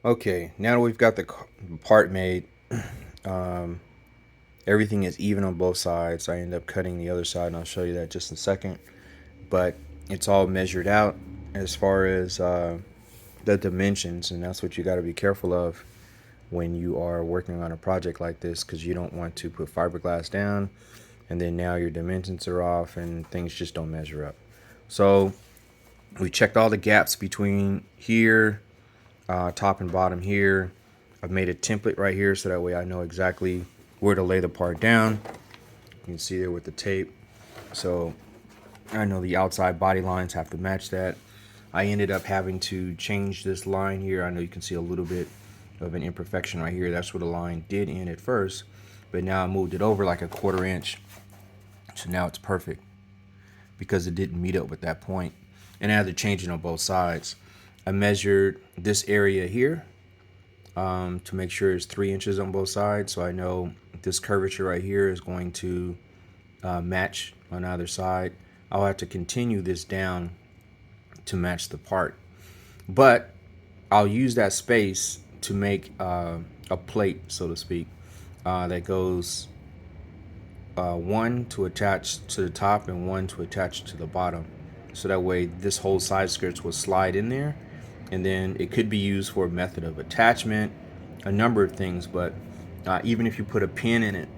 Okay, now that we've got the part made, um, everything is even on both sides. I end up cutting the other side, and I'll show you that just in a second. But it's all measured out as far as the dimensions, and that's what you got to be careful of when you are working on a project like this, because you don't want to put fiberglass down and then now your dimensions are off and things just don't measure up. So we checked all the gaps between here, top and bottom here. I've made a template right here so that way I know exactly where to lay the part down. You can see there with the tape. So I know the outside body lines have to match that. I ended up having to change this line here. I know you can see a little bit of an imperfection right here. That's where the line did end at first, but now I moved it over like a 1/4 inch. So now it's perfect because it didn't meet up with that point. And I had to change it on both sides. I measured this area here to make sure it's 3 inches on both sides. So I know this curvature right here is going to match on either side. I'll have to continue this down to match the part. But I'll use that space to make a plate, so to speak, that goes one to attach to the top and one to attach to the bottom. So that way this whole side skirts will slide in there, and then it could be used for a method of attachment, a number of things. But even if you put a pin in it,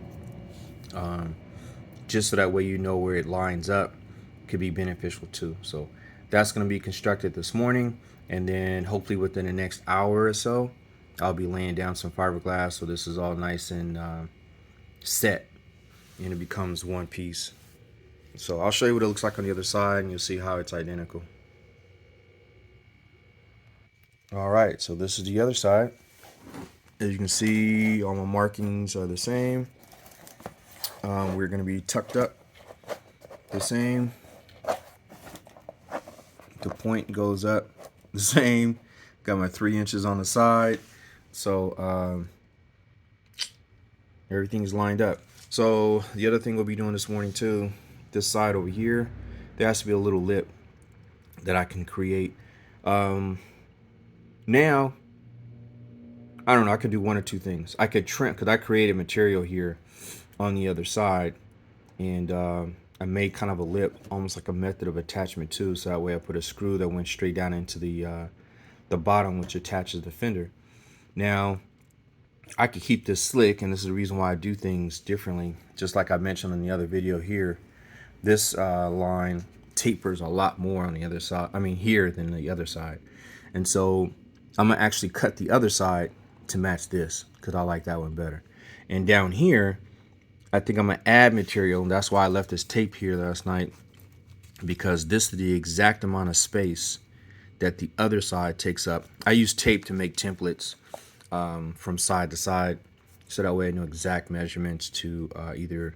just so that way you know where it lines up, could be beneficial too. So that's going to be constructed this morning, and then hopefully within the next hour or so I'll be laying down some fiberglass so this is all nice and set and it becomes one piece. So I'll show you what it looks like on the other side and you'll see how it's identical. All right, so this is the other side. As you can see, all my markings are the same. We're going to be tucked up the same. The point goes up the same. Got my 3 inches on the side. So everything's lined up. So the other thing we'll be doing this morning too, this side over here, there has to be a little lip that I can create. Now, I don't know, I could do one or two things. I could trim, because I created material here on the other side, and I made kind of a lip, almost like a method of attachment too, so that way I put a screw that went straight down into the bottom, which attaches the fender. Now, I could keep this slick, and this is the reason why I do things differently. Just like I mentioned in the other video here, this line tapers a lot more on the other side, I mean here, than the other side. And so I'm gonna actually cut the other side to match this, because I like that one better. And down here, I think I'm gonna add material, and that's why I left this tape here last night, because this is the exact amount of space that the other side takes up. I use tape to make templates from side to side, so that way I know exact measurements to either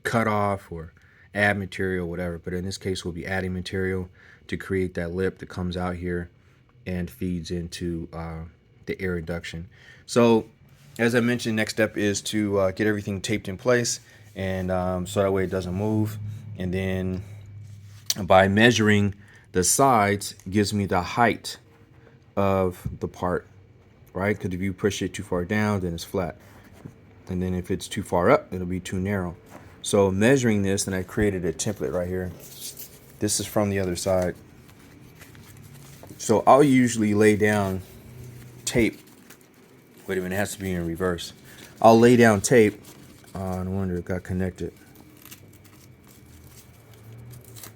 cut off or add material, whatever. But in this case, we'll be adding material to create that lip that comes out here and feeds into the air induction. So as I mentioned, next step is to get everything taped in place, and so that way it doesn't move. And then by measuring the sides gives me the height of the part, right? Because if you push it too far down, then it's flat. And then if it's too far up, it'll be too narrow. So measuring this, and I created a template right here. This is from the other side. So I'll usually lay down tape. Wait a minute, it has to be in reverse. I'll lay down tape. No wonder it got connected.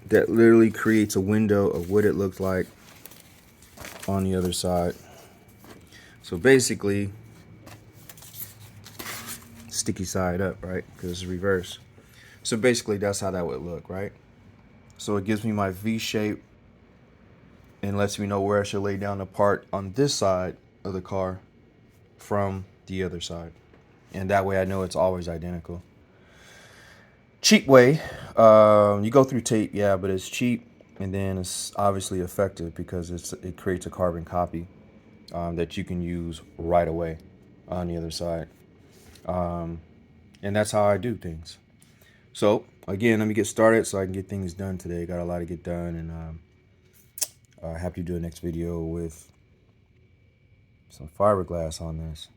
That literally creates a window of what it looks like on the other side. So basically, sticky side up, right? Because it's reverse. So basically, that's how that would look, right? So it gives me my V shape and lets me know where I should lay down the part on this side of the car from the other side. And that way I know it's always identical. Cheap way, you go through tape, yeah, but it's cheap, and then it's obviously effective because it creates a carbon copy that you can use right away on the other side. And that's how I do things. So again, let me get started so I can get things done today. Got a lot to get done, and happy to do the next video with some fiberglass on this.